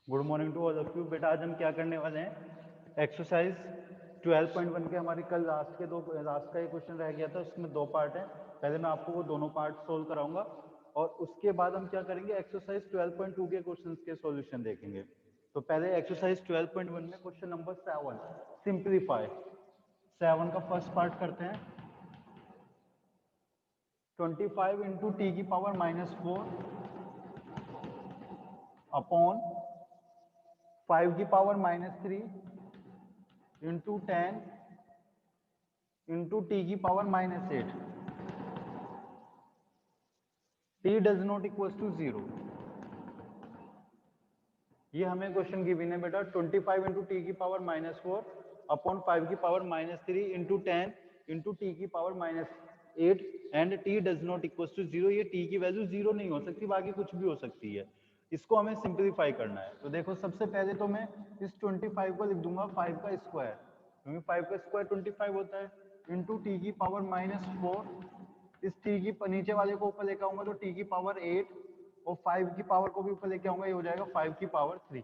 Good morning to all of you. बेटा आज हम क्या करने वाले हैं, एक्सरसाइज 12.1 के हमारी कल लास्ट का एक क्वेश्चन रह गया था, उसमें 2 पार्ट हैं। पहले मैं आपको वो दोनों पार्ट सोल्व कराऊंगा और उसके बाद हम क्या करेंगे, एक्सरसाइज 12.2 के क्वेश्चंस के सॉल्यूशन देखेंगे। तो पहले एक्सरसाइज 12.1 में क्वेश्चन नंबर 7 सिंप्लीफाई 7 का फर्स्ट पार्ट करते हैं। 25 इंटू टी की पावर -4 अपॉन 5 की पावर -3 इंटू 10 इंटू टी की power -8। T does not equal to 0। ये हमें क्वेश्चन गिवन है बेटा। 25 इंटू टी की पावर -4 अपॉन 5 की पावर -3 इंटू 10 इंटू टी की power -8 and T does not equal to 0। ये टी की वैल्यू 0 नहीं हो सकती, बाकी कुछ भी हो सकती है। इसको हमें सिंप्लीफाई करना है। तो देखो, सबसे पहले तो मैं इस 25 को लिख दूंगा 5 का स्क्वायर, क्योंकि 5 का स्क्वायर 25 होता है, इंटू टी की पावर -4। इस टी की नीचे वाले को ऊपर लेकर आऊंगा तो टी की पावर 8 और 5 की पावर को भी ऊपर लेके आऊंगा, ये हो जाएगा 5 की पावर 3।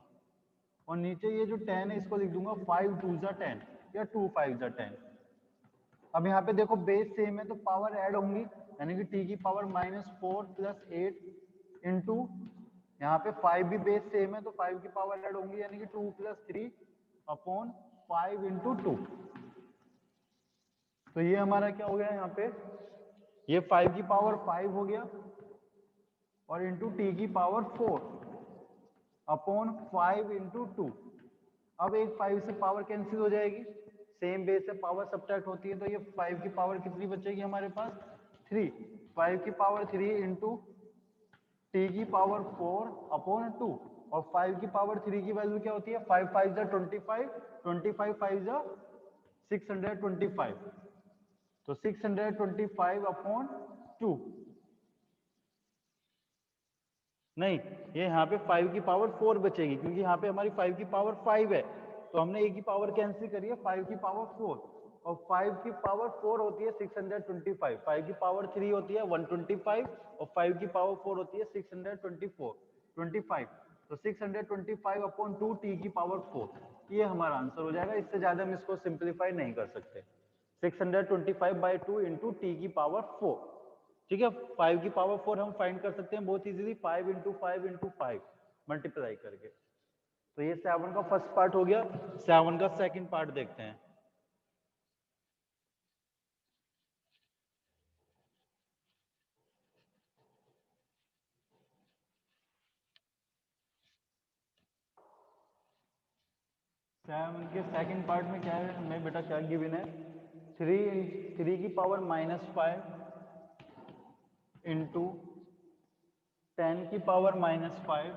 और नीचे ये जो 10 है इसको लिख दूंगा 5 2 जा 10 या 2 5 जा 10। अब यहाँ पे देखो बेस सेम है तो पावर ऐड होंगी, यानी कि टी की पावर -4 प्लस 8 इंटू यहाँ पे 5 भी बेस सेम है तो 5 की पावर ऐड होंगी, यानी कि 2 प्लस 3 अपॉन 5 इंटू 2। तो ये हमारा क्या हो गया यहाँ पे, ये 5 की पावर 5 हो गया और इंटू टी की पावर 4 अपॉन 5 इंटू 2। अब एक 5 से पावर कैंसिल हो जाएगी, सेम बेस से पावर सब्ट्रैक्ट होती है, तो ये 5 की पावर कितनी बचेगी हमारे पास, 3। 5 की पावर 3 इंटू टी की पावर 4 अपॉन 2। और 5 की पावर 3 की वैल्यू क्या होती है, 5 5 जा 25, 25 5 जा 625। तो 625 अपॉन 2, नहीं, ये यहाँ पे 5 की पावर 4 बचेगी, क्योंकि यहाँ पे हमारी 5 की पावर 5 है, तो हमने ए की पावर कैंसिल करी है, 5 की पावर 4। और 5 की पावर 4 होती है 625, 5 की पावर 3 होती है 125 और 5 की पावर 4 होती है 624 तो 625 अपॉन 2 टी की पावर 4, ये हमारा आंसर हो जाएगा। इससे ज्यादा हम इसको सिंप्लीफाई नहीं कर सकते। 625/2 इंटू टी की पावर 4। ठीक है, 5 की पावर 4 हम फाइंड कर सकते हैं बहुत इजीली, 5 इंटू 5 इंटू 5 मल्टीप्लाई करके। तो ये 7 का फर्स्ट पार्ट हो गया। 7 का सेकंड पार्ट देखते हैं। सेवन के सेकंड पार्ट में क्या है, हमें बेटा क्या गिवन है, 3 की पावर -5 इंटू 10 की पावर -5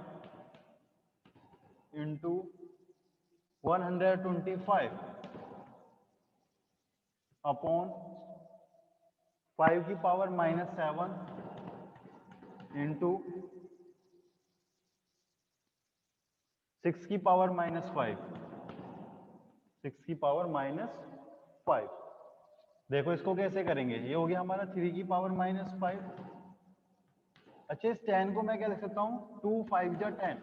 इंटू 125 अपॉन 5 की पावर -7 इंटू 6 की पावर -5, 6 की पावर -5। देखो इसको कैसे करेंगे, ये हो गया हमारा 3 की पावर -5। अच्छा, इस 10 को मैं क्या लिख सकता हूँ, 2 5 जा 10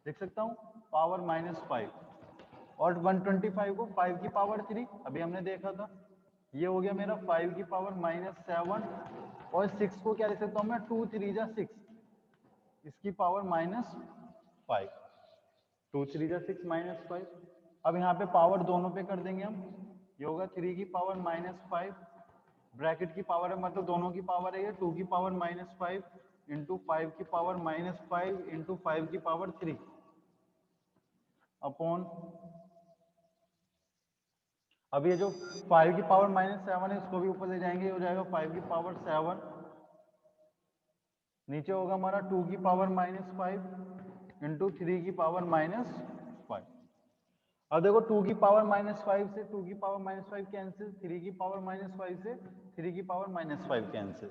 लिख सकता हूँ, पावर -5। और 125 को 5 की पावर 3 अभी हमने देखा था, ये हो गया मेरा 5 की पावर -7। और 6 को क्या लिख सकता हूँ मैं, 2 3 जा 6 इसकी पावर -5, 2 3 जा 6 -5। अब यहाँ पे पावर दोनों पे कर देंगे हम, ये होगा 3 की पावर -5 ब्रैकेट की पावर है, मतलब दोनों की पावर है, ये 2 की पावर -5 इंटू 5 की पावर -5 इंटू 5 की पावर 3 अपॉन, अब ये जो 5 की पावर -7 है इसको भी ऊपर ले जाएंगे, हो जाएगा 5 की पावर 7। नीचे होगा हमारा 2 की पावर -5 इंटू 3 की पावर -5। अब देखो 2 की पावर -5 से 2 की पावर -5 कैंसिल, 3 की पावर -5 से 3 की पावर -5 कैंसिल।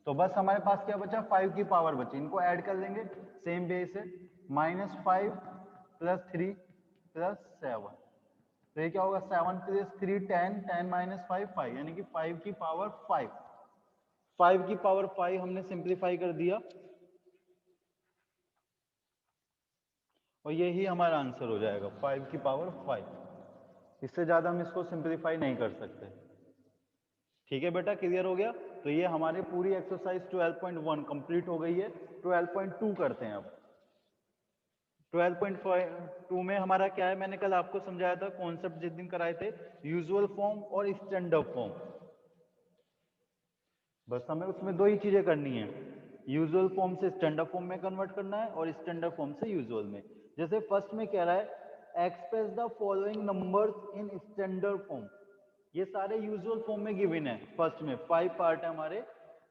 तो बस हमारे पास क्या बचा, 5 की पावर बची, इनको ऐड कर लेंगे सेम बेस है, -5 प्लस 3 प्लस 7। तो ये क्या होगा, 7 प्लस 3 10, 10 माइनस 5 5, यानी कि 5 की पावर 5। 5 की पावर 5 हमने सिंप्लीफाई कर दिया और यही हमारा आंसर हो जाएगा 5 की पावर 5। इससे ज़्यादा हम इसको सिंप्लीफाई नहीं कर सकते। ठीक है बेटा, क्लियर हो गया। तो ये हमारी पूरी एक्सरसाइज 12.1 कंप्लीट हो गई है। 12.2 करते हैं अब। 12.2 में हमारा क्या है, मैंने कल आपको समझाया था, कॉन्सेप्ट जिस दिन कराए थे, यूजुअल फॉर्म और स्टैंडर्ड फॉर्म। बस हमें उसमें दो ही चीजें करनी है, यूजुअल फॉर्म से स्टैंडर्ड फॉर्म में कन्वर्ट करना है और स्टैंडर्ड फॉर्म से यूजुअल में। जैसे फर्स्ट में कह रहा है express the following numbers in standard form. ये सारे यूजुअल फॉर्म में गिवन है। फर्स्ट में 5 पार्ट है हमारे,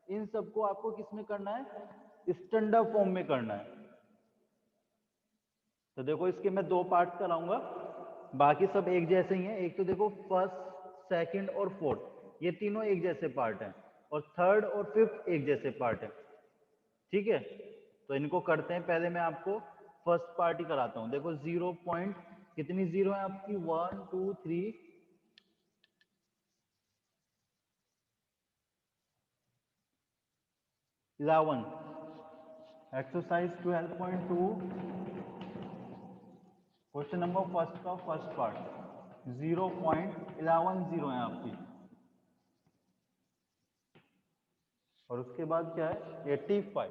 इन सबको आपको किस में करना है, स्टैंडर्ड फॉर्म में करना है। तो देखो इसके मैं 2 पार्ट कराऊंगा, बाकी सब एक जैसे ही हैं। एक तो देखो फर्स्ट, सेकंड और फोर्थ, ये तीनों एक जैसे पार्ट हैं, और थर्ड और फिफ्थ एक जैसे पार्ट है। ठीक है, तो इनको करते हैं। पहले मैं आपको फर्स्ट पार्ट ही कराता हूं। देखो 0 पॉइंट कितनी जीरो है आपकी, 1 2 3 11। एक्सरसाइज 12.2 क्वेश्चन नंबर फर्स्ट का फर्स्ट पार्ट 0.11 है आपकी, और उसके बाद क्या है 85।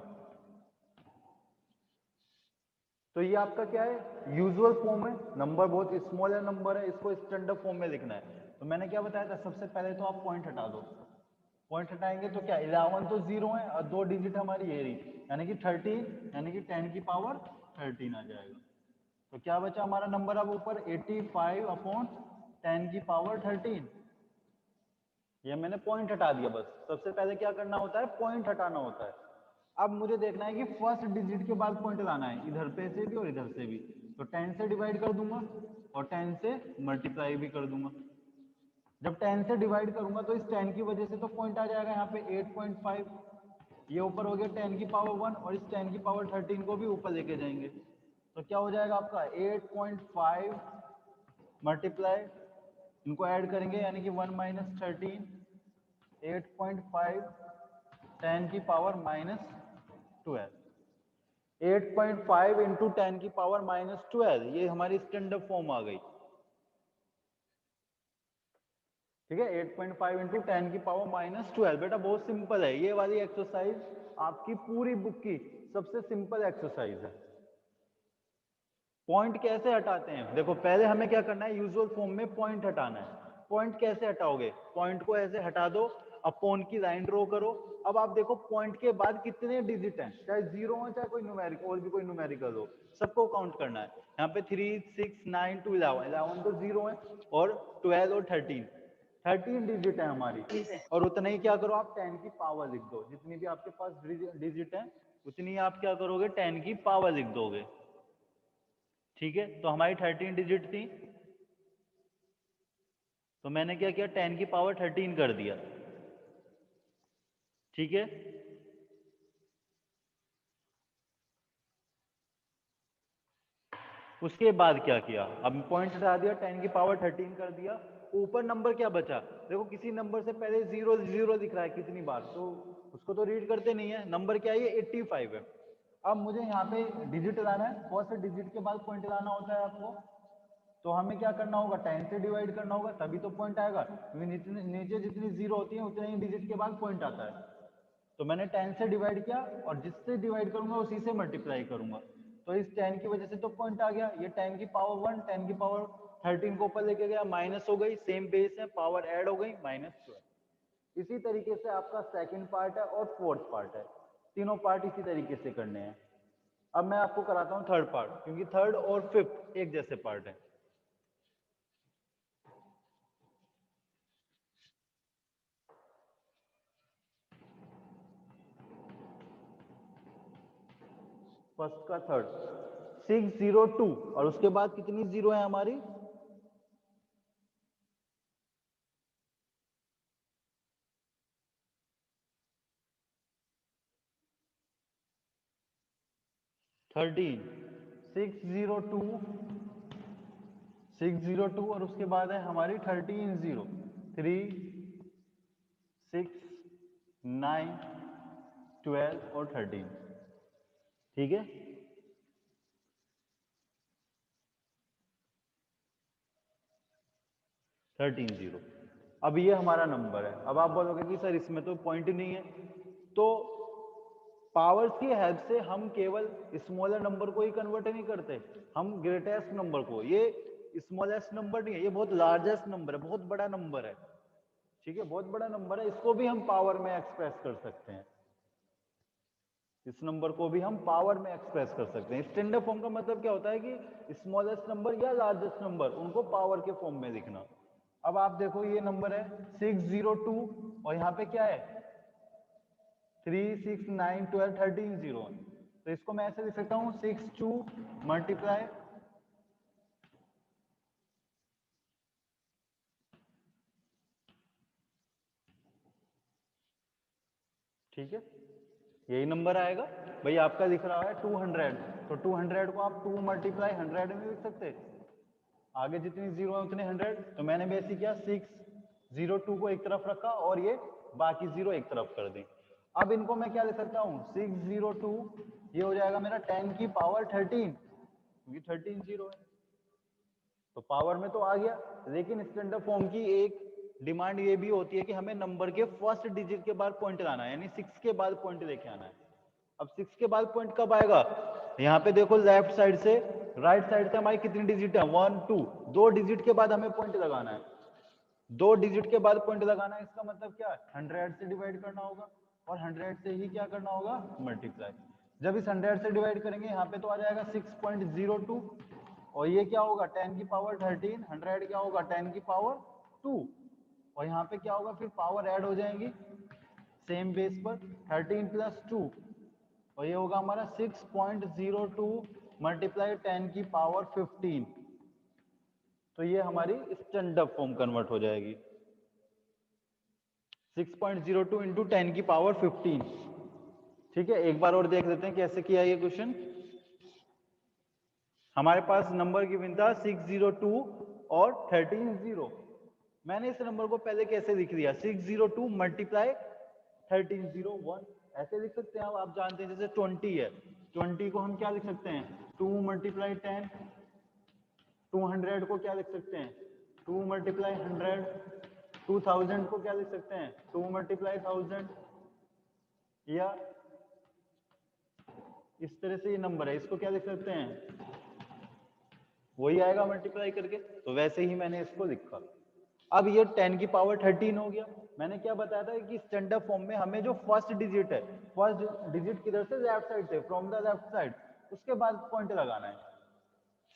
तो ये आपका क्या है, यूजुअल फॉर्म है। नंबर बहुत स्मॉल है, नंबर है, इसको स्टैंडर्ड फॉर्म में लिखना है। तो मैंने क्या बताया था, सबसे पहले तो आप पॉइंट हटा दो। पॉइंट हटाएंगे तो क्या, 11 तो जीरो है और 2 डिजिट हमारी ये रही, यानी कि 13, यानी कि 10 की पावर 13 आ जाएगा। तो क्या बचा हमारा नंबर अब ऊपर, 85 अपॉन 10 की पावर 13। ये मैंने पॉइंट हटा दिया। बस सबसे पहले क्या करना होता है, पॉइंट हटाना होता है। अब मुझे देखना है कि फर्स्ट डिजिट के बाद पॉइंट लाना है, इधर पे से भी और इधर से भी। तो 10 से डिवाइड कर दूंगा और 10 से मल्टीप्लाई भी कर दूंगा। जब 10 से डिवाइड करूंगा तो इस 10 की वजह से तो पॉइंट आ जाएगा यहाँ पे 8.5। ये ऊपर हो गया 10 की पावर 1, और इस 10 की पावर 13 को भी ऊपर लेके जाएंगे। तो क्या हो जाएगा आपका 8.5 मल्टीप्लाई, इनको ऐड करेंगे यानी कि 1 माइनस 13, 8.5 10 की पावर -12। 8.5 इंटू 10 की पावर -12, ये हमारी स्टैंडर्ड फॉर्म आ गई। ठीक है, 8.5 इंटू 10 की पावर -12। बेटा बहुत सिंपल है ये वाली एक्सरसाइज, आपकी पूरी बुक की सबसे सिंपल एक्सरसाइज है। पॉइंट कैसे हटाते हैं, देखो पहले हमें क्या करना है, यूजुअल फॉर्म में पॉइंट हटाना है। पॉइंट कैसे हटाओगे, पॉइंट को ऐसे हटा दो, अपॉन की लाइन ड्रॉ करो। अब आप देखो पॉइंट के बाद कितने डिजिट हैं, चाहे जीरो हो चाहे कोई न्यूमेरिकल और भी कोई न्यूमेरिकल हो, सबको काउंट करना है। यहाँ पे 3 6 9 2 11, 11 तो जीरो है, और 12 और 13, 13 डिजिट है हमारी। और उतना ही क्या करो आप, 10 की पावर लिख दो। जितनी भी आपके पास डिजिट है उतनी आप क्या करोगे, 10 की पावर लिख दोगे। ठीक है, तो हमारी 13 डिजिट थी, तो मैंने क्या किया, 10 की पावर 13 कर दिया। ठीक है, उसके बाद क्या किया, अब पॉइंट हटा दिया, 10 की पावर 13 कर दिया। ऊपर नंबर क्या बचा, देखो किसी नंबर से पहले जीरो जीरो दिख रहा है कितनी बार, तो उसको तो रीड करते नहीं है। नंबर क्या है, ये 85 है। अब मुझे यहाँ पे डिजिट लाना है, फर्स्ट डिजिट के बाद पॉइंट लाना होता है आपको। तो हमें क्या करना होगा, 10 से डिवाइड करना होगा, तभी तो पॉइंट आएगा, क्योंकि नीचे जितनी जीरो होती है उतने ही डिजिट के बाद पॉइंट आता है। तो मैंने 10 से डिवाइड किया, और जिससे डिवाइड करूंगा उसी से मल्टीप्लाई करूंगा। तो इस 10 की वजह से तो पॉइंट आ गया। ये 10 की पावर 1, 10 की पावर 13 को ऊपर लेके गया, माइनस हो गई, सेम बेस है, पावर ऐड हो गई, -12। इसी तरीके से आपका सेकंड पार्ट है और फोर्थ पार्ट है, तीनों पार्ट इसी तरीके से करने हैं। अब मैं आपको कराता हूँ थर्ड पार्ट, क्योंकि थर्ड और फिफ्थ एक जैसे पार्ट है। फर्स्ट का थर्ड 602, और उसके बाद कितनी जीरो है हमारी, 13। 602, 602, और उसके बाद है हमारी 13 जीरो, 3 6 9 12 और 13। ठीक है, 13 0। अब ये हमारा नंबर है। अब आप बोलोगे कि सर इसमें तो पॉइंट ही नहीं है, तो पावर्स की हेल्प से हम केवल स्मॉलर नंबर को ही कन्वर्ट नहीं करते, हम ग्रेटेस्ट नंबर को, ये स्मॉलेस्ट नंबर नहीं है, ये बहुत लार्जेस्ट नंबर है, बहुत बड़ा नंबर है, ठीक है, बहुत बड़ा नंबर है, इसको भी हम पावर में एक्सप्रेस कर सकते हैं, इस नंबर को भी हम पावर में एक्सप्रेस कर सकते हैं। स्टैंडर्ड फॉर्म का मतलब क्या होता है कि स्मॉलेस्ट नंबर या लार्जेस्ट नंबर उनको पावर के फॉर्म में लिखना। अब आप देखो ये नंबर है 602 और यहाँ पे क्या है 3 6 9 12 13 0, तो इसको मैं ऐसे लिख सकता हूँ 62 मल्टीप्लाई ठीक है, यही नंबर आएगा भाई। आपका लिख रहा है 200, तो 200 को आप 2 मल्टीप्लाई 100 में लिख सकते, आगे जितनी जीरो है उतने 100, तो मैंने भी ऐसे किया 602 को एक तरफ रखा और ये बाकी जीरो एक तरफ कर दी। अब इनको मैं क्या लिख सकता हूँ 602, ये हो जाएगा मेरा 10 की पावर 13, क्योंकि 13 जीरो है, तो पावर में तो आ गया। लेकिन स्टैंडर्ड फॉर्म की एक डिमांड ये भी होती है कि हमें नंबर के फर्स्ट डिजिट के बाद पॉइंट लाना है, यानी 6 के बाद पॉइंट लेके आना है। अब 6 के बाद पॉइंट कब आएगा, यहाँ पे देखो लेफ्ट साइड से राइट साइड से हमारी कितनी डिजिट है 1 2, 2 डिजिट के बाद हमें पॉइंट लगाना है, 2 डिजिट के बाद पॉइंट लगाना है, इसका मतलब क्या है 100 से डिवाइड करना होगा और 100 से ही क्या करना होगा मल्टीप्लाई। जब इस 100 से डिवाइड करेंगे यहाँ पे तो आ जाएगा 6.02 और ये क्या होगा 10 की पावर 13, 100 क्या होगा 10 की पावर 2 और यहाँ पे क्या होगा फिर पावर ऐड हो जाएंगी सेम बेस पर 13 प्लस 2 और ये होगा हमारा 6.02 मल्टीप्लाई 10 की पावर 15, तो ये हमारी स्टैंडर्ड फॉर्म कन्वर्ट हो जाएगी 6.02 इंटू 10 की पावर 15। ठीक है, एक बार और देख लेते हैं कैसे किया ये क्वेश्चन। हमारे पास नंबर गिवन था 602 और 13 0। मैंने इस नंबर को पहले कैसे लिख दिया 602 मल्टीप्लाई 13 0 1, ऐसे लिख सकते हैं। आप जानते हैं जैसे 20 है, 20 को हम क्या लिख सकते हैं 2 मल्टीप्लाई 10, 200 को क्या लिख सकते हैं 2 मल्टीप्लाई 100, 2000 को क्या लिख सकते हैं 2 मल्टीप्लाई 1000, या इस तरह से ये नंबर है इसको क्या लिख सकते हैं वही आएगा मल्टीप्लाई करके, तो वैसे ही मैंने इसको लिखा। अब ये 10 की पावर 13 हो गया। मैंने क्या बताया था कि स्टैंडर्ड फॉर्म में हमें जो फर्स्ट डिजिट है, फर्स्ट डिजिट किधर से लेफ्ट साइड से, फ्रॉम द लेफ्ट साइड, उसके बाद पॉइंट लगाना है।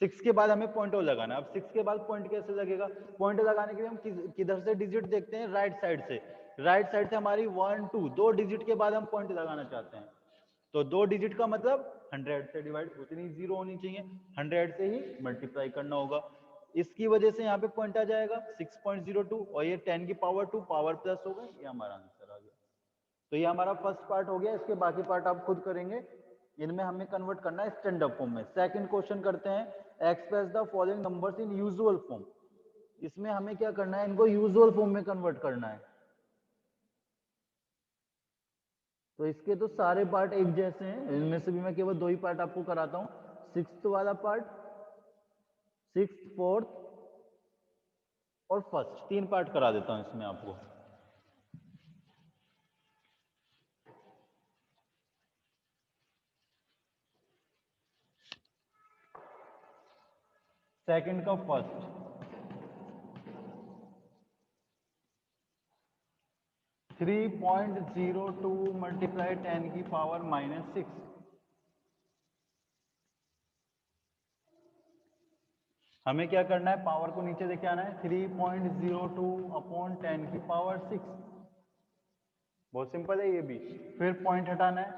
6 के बाद हमें पॉइंट लगाना है। अब 6 के बाद पॉइंट कैसे लगेगा, पॉइंट लगाने के लिए हम किधर से डिजिट देखते हैं राइट साइड से, राइट साइड से हमारी 1 2 दो डिजिट के बाद हम पॉइंट लगाना चाहते हैं, तो 2 डिजिट का मतलब 100 से डिवाइड उतनी जीरो होनी चाहिए, 100 से ही मल्टीप्लाई करना होगा, इसकी वजह से यहाँ पे पॉइंट आ जाएगा 6.02 और ये 10 की पावर 2 पावर प्लस हो गई, ये हमारा आंसर आ गया। तो ये हमारा फर्स्ट पार्ट हो गया, इसके बाकी पार्ट आप खुद करेंगे, इनमें हमें कन्वर्ट करना है स्टैंडर्ड फॉर्म में। सेकंड क्वेश्चन करते हैं express the following numbers in usual form. इसमें हमें क्या करना है, इनको यूजुअल फॉर्म में कन्वर्ट करना है। तो इसके तो सारे पार्ट एक जैसे हैं, इनमें से भी मैं केवल 2 ही पार्ट आपको कराता हूँ, सिक्स्थ वाला पार्ट, सिक्स्थ, फोर्थ और फर्स्ट, 3 पार्ट करा देता हूँ इसमें आपको। सेकंड का फर्स्ट, 3.02 मल्टीप्लाई 10 की पावर -6, हमें क्या करना है पावर को नीचे लेके आना है 3.02 अपॉन 10 की पावर 6, बहुत सिंपल है ये भी। फिर पॉइंट हटाना है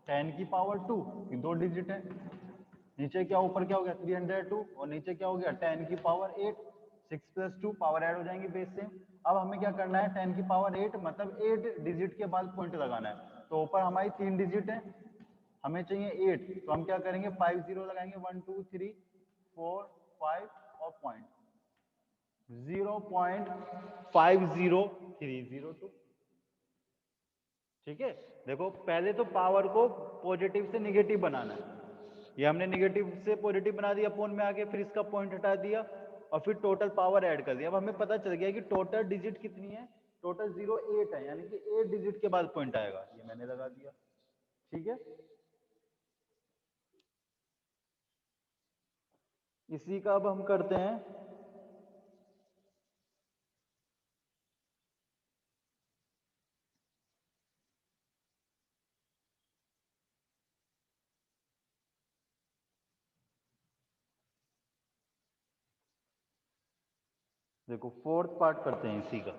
10 की पावर 2, ये 2 डिजिट है, नीचे क्या ऊपर क्या हो गया 302 और नीचे क्या हो गया 10 की पावर 8, 6 प्लस 2 पावर ऐड हो जाएंगी बेस से। अब हमें क्या करना है 10 की पावर 8 मतलब 8 डिजिट के बाद पॉइंट लगाना है, तो ऊपर हमारी 3 डिजिट है, हमें चाहिए 8, तो हम क्या करेंगे 5 0 लगाएंगे 1 2 3 4 5 और पॉइंट 0.5030 ठीक है। देखो पहले तो पावर को पॉजिटिव से निगेटिव बनाना है, ये हमने निगेटिव से पॉजिटिव बना दिया अपॉन में आके, फिर इसका पॉइंट हटा दिया और फिर टोटल पावर ऐड कर दिया। अब हमें पता चल गया कि टोटल डिजिट कितनी है, टोटल 08 है, यानी कि 8 डिजिट के बाद पॉइंट आएगा, ये मैंने लगा दिया। ठीक है, इसी का अब हम करते हैं देखो फोर्थ पार्ट करते हैं इसी का।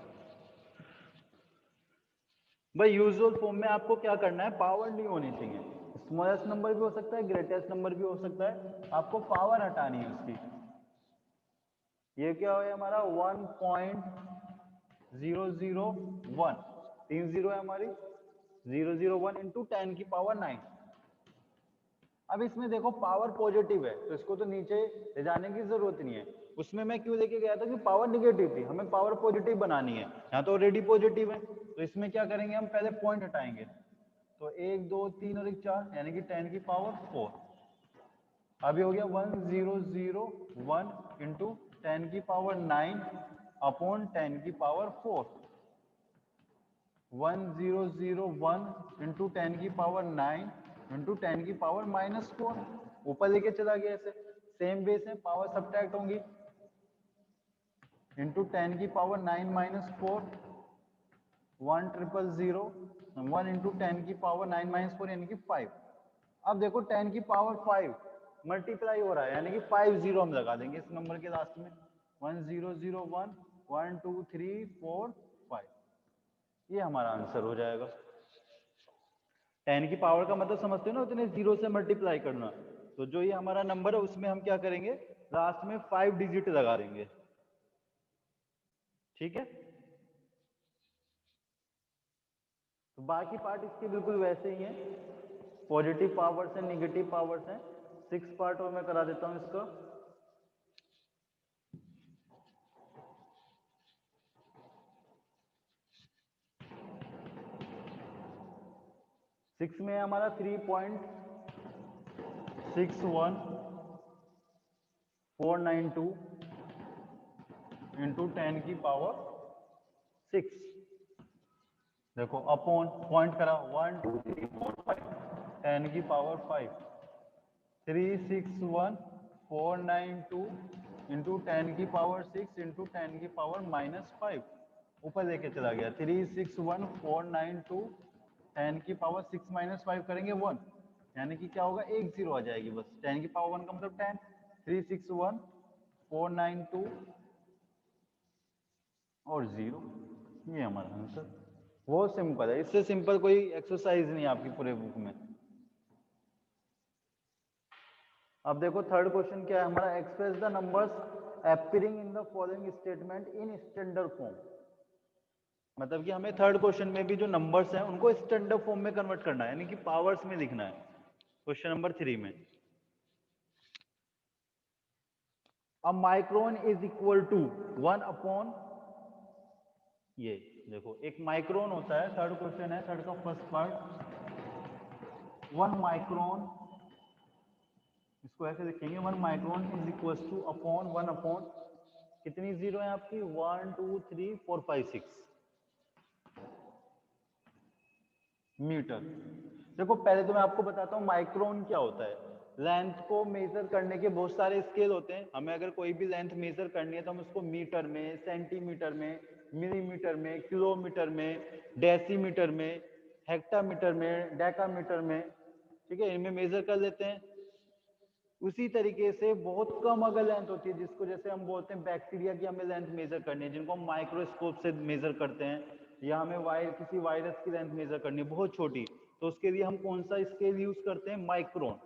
भाई यूजुअल फॉर्म में आपको क्या करना है, पावर नहीं होनी चाहिए, स्मॉलेस्ट नंबर भी हो सकता है, ग्रेटेस्ट नंबर भी हो सकता है, आपको पावर हटानी है उसकी। ये क्या है हमारा 1.001, 3 जीरो है हमारी, 001 इंटू 10 की पावर 9। अब इसमें देखो पावर पॉजिटिव है तो इसको तो नीचे ले जाने की जरूरत नहीं है। उसमें मैं क्यों लेके गया था कि पावर निगेटिव थी, हमें पावर पॉजिटिव बनानी है, यहाँ तो ऑलरेडी पॉजिटिव है। तो इसमें क्या करेंगे, हम पहले पॉइंट हटाएंगे, तो 1 2 3 और 1 4, यानी कि 10 की पावर 4। अभी हो गया 1001 इंटू 10 की पावर 9 अपॉन 10 की पावर 4। 1001 इंटू 10 की पावर 9 इंटू 10 की पावर -4, ऊपर लेके चला गया ऐसे। सेम वे से पावर सब्ट्रैक्ट होंगी, इंटू 10 की पावर 9 -4, 1000, 1 इंटू 10 की पावर 9 -4 यानी कि 5। अब देखो 10 की पावर 5 मल्टीप्लाई हो रहा है, यानी कि 5 जीरो हम लगा देंगे इस नंबर के लास्ट में। 1001 1 2 3 4 5, ये हमारा आंसर हो जाएगा। 10 की पावर का मतलब समझते हो ना, उतने जीरो से मल्टीप्लाई करना। तो जो ये हमारा नंबर है उसमें हम क्या करेंगे, लास्ट में 5 डिजिट लगा देंगे। ठीक है, तो बाकी पार्ट इसके बिल्कुल वैसे ही है, पॉजिटिव पावर्स है, निगेटिव पावर्स है। 6 पार्ट और मैं करा देता हूं इसका। 6 में हमारा 3.61492 इंटू 10 की पावर 6। देखो अपॉन पॉइंट करा 1 2 3 4 5, 10 की पावर 5। 361,492 इंटू 10 की पावर 6 इंटू 10 की पावर -5, ऊपर लेके चला गया। 361,492 10 की पावर 6 -5 करेंगे 1, यानी कि क्या होगा, एक जीरो आ जाएगी बस। 10 की पावर 1 का मतलब 10। 361,492 और 0, ये हमारा आंसर। बहुत सिंपल है, इससे सिंपल कोई एक्सरसाइज नहीं है आपकी पूरे बुक में। अब देखो थर्ड क्वेश्चन क्या है हमारा, express the numbers appearing in the following statement in standard form. मतलब कि हमें थर्ड क्वेश्चन में भी जो नंबर्स हैं उनको स्टैंडर्ड फॉर्म में कन्वर्ट करना है, यानी कि पावर्स में लिखना है। क्वेश्चन नंबर 3 में a micron is equal to 1 upon, ये देखो एक माइक्रोन होता है, थर्ड क्वेश्चन है, थर्ड का फर्स्ट पार्ट। 1 माइक्रोन, इसको ऐसे लिखेंगे, 1 micron is equal to upon 1 upon, कितनी जीरो है आपकी, 1 2 3 4 5 6 मीटर। देखो पहले तो मैं आपको बताता हूँ माइक्रोन क्या होता है। लेंथ को मेजर करने के बहुत सारे स्केल होते हैं, हमें अगर कोई भी लेंथ मेजर करनी है तो हम उसको मीटर में, सेंटीमीटर में, मिलीमीटर में, किलोमीटर में, डेसीमीटर में, हेक्टामीटर में, डेकामीटर में, ठीक है, इनमें मेजर कर लेते हैं। उसी तरीके से बहुत कम अगर लेंथ होती है, जिसको जैसे हम बोलते हैं बैक्टीरिया की हमें लेंथ मेजर करनी है, जिनको हम माइक्रोस्कोप से मेजर करते हैं, या हमें किसी वायरस की लेंथ मेजर करनी है बहुत छोटी, तो उसके लिए हम कौन सा स्केल यूज करते हैं, माइक्रोन।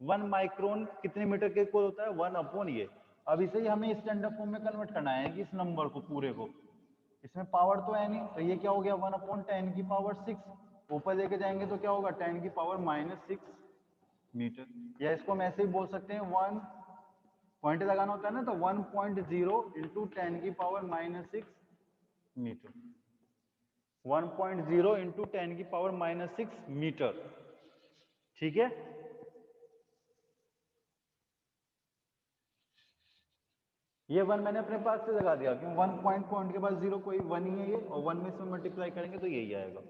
1 माइक्रोन कितने मीटर के इक्वल होता है, 1 अपॉन ये। अब इसे ही हमें स्टैंडर्ड फॉर्म में कन्वर्ट करना है कि इस नंबर को पूरे को, इसमें पावर तो है नहीं, तो ये क्या हो गया, 1 अपॉन 10 की पावर 6, ऊपर लेके जाएंगे तो क्या होगा, 10 की पावर -6 मीटर। या इसको हम ऐसे ही बोल सकते हैं, 1 पॉइंट लगाना होता है ना, तो 1.0 इंटू 10 की पावर -6 मीटर। 1.0 इंटू 10 की पावर -6 मीटर। ठीक है, ये 1 मैंने अपने पास से लगा दिया क्यों, 1 पॉइंट के बाद 0 कोई 1 ही है ये, और 1 में से मल्टीप्लाई करेंगे तो यही आएगा।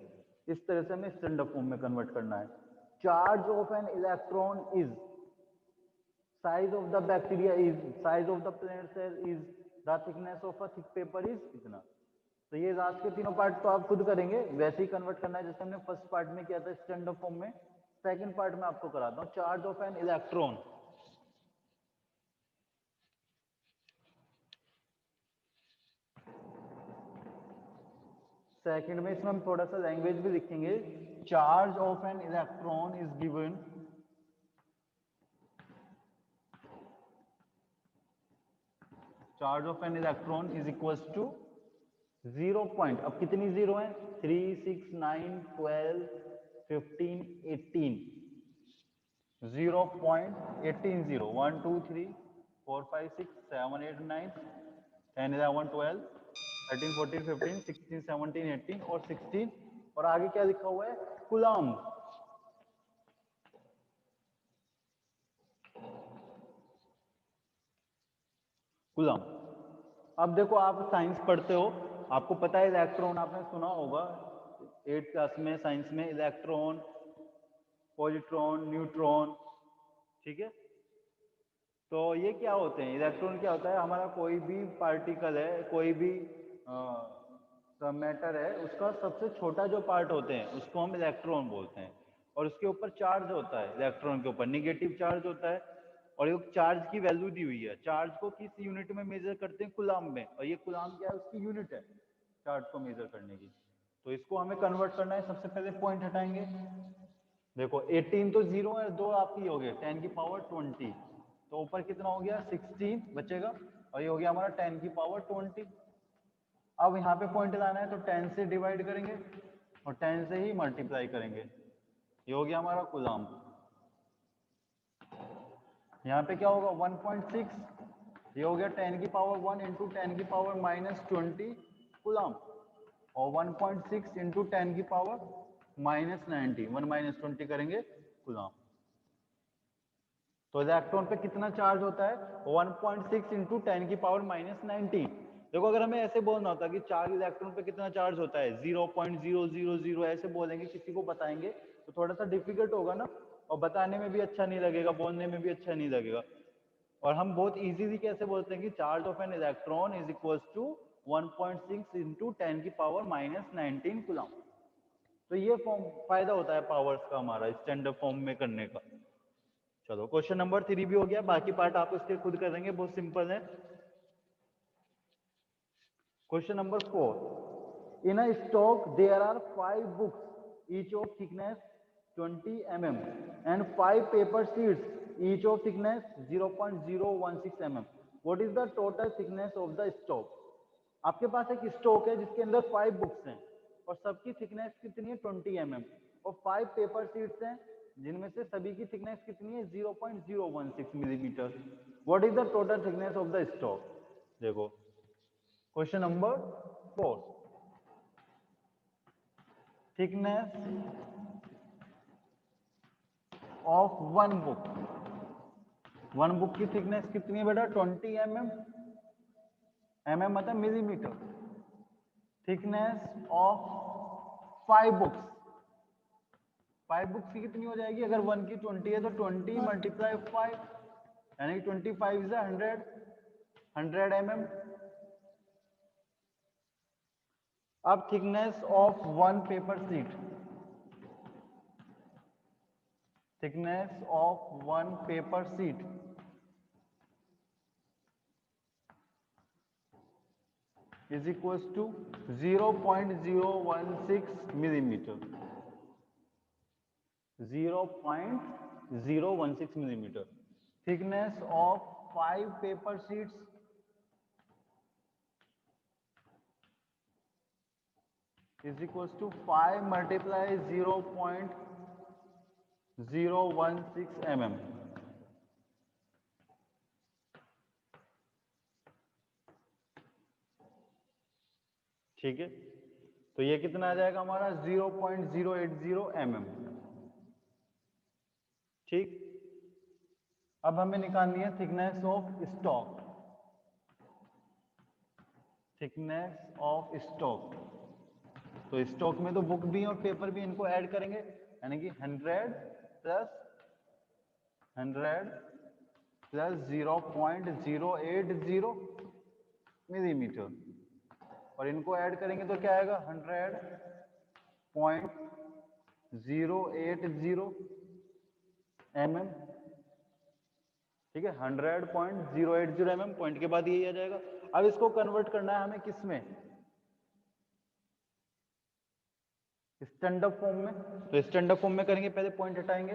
इस तरह से हमें स्टैंडर्ड फॉर्म में कन्वर्ट करना है। Charge of an electron is, size of the bacteria is, size of the plant cell is, the thickness of a thick paper is इतना। तो ये लास्ट के तीनों पार्ट तो आप खुद करेंगे, वैसे ही कन्वर्ट करना है जैसे हमने फर्स्ट पार्ट में किया था स्टैंडर्ड फॉर्म में। सेकंड पार्ट में आपको कराता हूँ। Charge of an electron, second में इसमें हम थोड़ा सा लैंग्वेज भी लिखेंगे। Charge of an electron is given, charge of an electron is equals to 0 point, अब कितनी जीरो है, 3, 6, 9, 12, 15, 18, 0.18, 1, 2, 3, 4, 5, 6, 7, 8, 9, 10, 11, 12, 13, 14, 15, 16, 17, 18 और 16, और आगे क्या लिखा हुआ है, कूलम्ब। कूलम्ब। अब देखो आप साइंस पढ़ते हो, आपको पता है इलेक्ट्रॉन, आपने सुना होगा 8th क्लास में साइंस में, इलेक्ट्रॉन, पॉजिट्रॉन, न्यूट्रॉन, ठीक है। तो ये क्या होते हैं, इलेक्ट्रॉन क्या होता है, हमारा कोई भी पार्टिकल है, कोई भी मैटर है, उसका सबसे छोटा जो पार्ट होते हैं उसको हम इलेक्ट्रॉन बोलते हैं, और उसके ऊपर चार्ज होता है, इलेक्ट्रॉन के ऊपर नेगेटिव चार्ज होता है, और ये चार्ज की वैल्यू दी हुई है। चार्ज को किस यूनिट में मेजर करते हैं, कूलम्ब में, और ये कूलम्ब क्या है, उसकी यूनिट है चार्ज को मेजर करने की। तो इसको हमें कन्वर्ट करना है। सबसे पहले पॉइंट हटाएंगे, देखो 18 तो 0 है, 2 आपकी हो गए 10 की पावर 20, तो ऊपर कितना हो गया 16 बचेगा, और ये हो गया हमारा 10 की पावर 20। अब यहाँ पे पॉइंट लाना है तो 10 से डिवाइड करेंगे और 10 से ही मल्टीप्लाई करेंगे, ये हो गया हमारा कूलम्ब। यहाँ पे क्या होगा 1.6, ये हो गया 10 की पावर 1 इंटू 10 की पावर -20 कूलम्ब, और 1.6 इंटू 10 की पावर -90, 1 - 20 करेंगे कूलम्ब। तो इलेक्ट्रॉन पे कितना चार्ज होता है, 1.6 इंटू 10 की पावर -90। देखो अगर हमें ऐसे बोलना होता कि 4 इलेक्ट्रॉन पे कितना चार्ज होता है, 0.000 ऐसे बोलेंगे, किसी को बताएंगे तो थोड़ा सा डिफिकल्ट होगा ना, और बताने में भी अच्छा नहीं लगेगा, बोलने में भी अच्छा नहीं लगेगा। और हम बहुत इजीली कैसे बोलते हैं कि charge of an electron is equals to 1.6 into 10 की पावर -19 कूलम्ब। तो ये फॉर्म फायदा होता है पावर्स का हमारा स्टैंडर्ड फॉर्म में करने का। चलो क्वेश्चन नंबर 3 भी हो गया, बाकी पार्ट आप इसके खुद करेंगे, बहुत सिंपल है। Question number 4, in a stock there are 5 books, each of thickness 20 mm and 5 paper sheets, each of thickness 0.016 mm. What is the total thickness of the stock? आपके पास एक स्टॉक है जिसके अंदर 5 बुक्स हैं और सबकी थिकनेस कितनी है 20 mm, और 5 पेपर शीट्स हैं जिनमें से सभी की थिकनेस कितनी है 0.016 millimetre. What is the total thickness of the stock? देखो question number 4, thickness of one book, one book की थिकनेस कितनी है बेटा 20 mm, mm मतलब millimetre. Thickness of 5 books, 5 books की कितनी हो जाएगी, अगर वन की 20 है तो 20 मल्टीप्लाई 5, यानी 25 इज 100 mm। अब thickness of one paper sheet, thickness of one paper sheet is equals to 0.016 millimeter, 0.016 millimeter। thickness of 5 paper sheets is equals to 5 multiply 0.016 mm। ठीक है, तो ये कितना आ जाएगा हमारा 0.080 mm। ठीक, अब हमें निकालनी है thickness of stock. Thickness of stock. तो स्टॉक में तो बुक भी और पेपर भी, इनको ऐड करेंगे यानी कि 100 प्लस 0.080 मिलीमीटर, और इनको ऐड करेंगे तो क्या आएगा 100.080 mm। ठीक है, 100.080 mm, पॉइंट के बाद यही आ जाएगा। अब इसको कन्वर्ट करना है हमें किस में, स्टैंड अप फॉर्म में। तो स्टैंड अप फॉर्म में करेंगे, पहले पॉइंट हटाएंगे,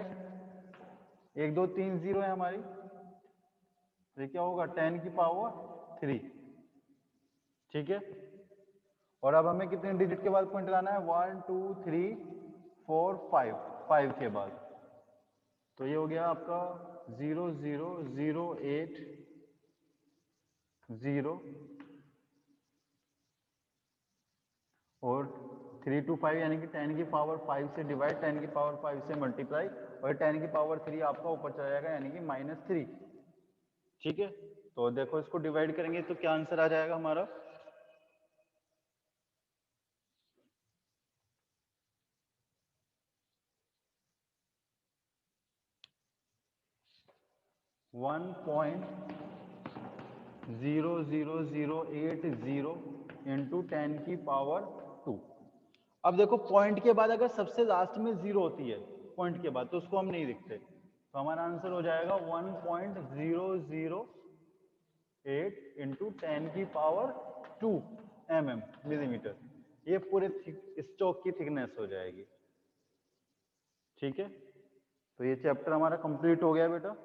1 2 3 0 है हमारी, तो क्या होगा 10 की पावर 3। ठीक है, और अब हमें कितने डिजिट के बाद पॉइंट लाना है, 1 2 3 4 5, 5 के बाद। तो ये हो गया आपका 00080, और 3 to 5 यानी कि 10 की पावर 5 से डिवाइड, 10 की पावर 5 से मल्टीप्लाई, और 10 की पावर 3 आपका ऊपर चला जाएगा यानी कि -3। ठीक है, तो देखो इसको डिवाइड करेंगे तो क्या आंसर आ जाएगा हमारा, 1.00080 इंटू 10 की पावर 2। अब देखो पॉइंट के बाद अगर सबसे लास्ट में 0 होती है पॉइंट के बाद, तो उसको हम नहीं लिखते, तो हमारा आंसर हो जाएगा 1.008 इंटू 10 की पावर 2 mm मिलीमीटर। ये पूरे स्टॉक की थिकनेस हो जाएगी। ठीक है, तो ये चैप्टर हमारा कंप्लीट हो गया बेटा।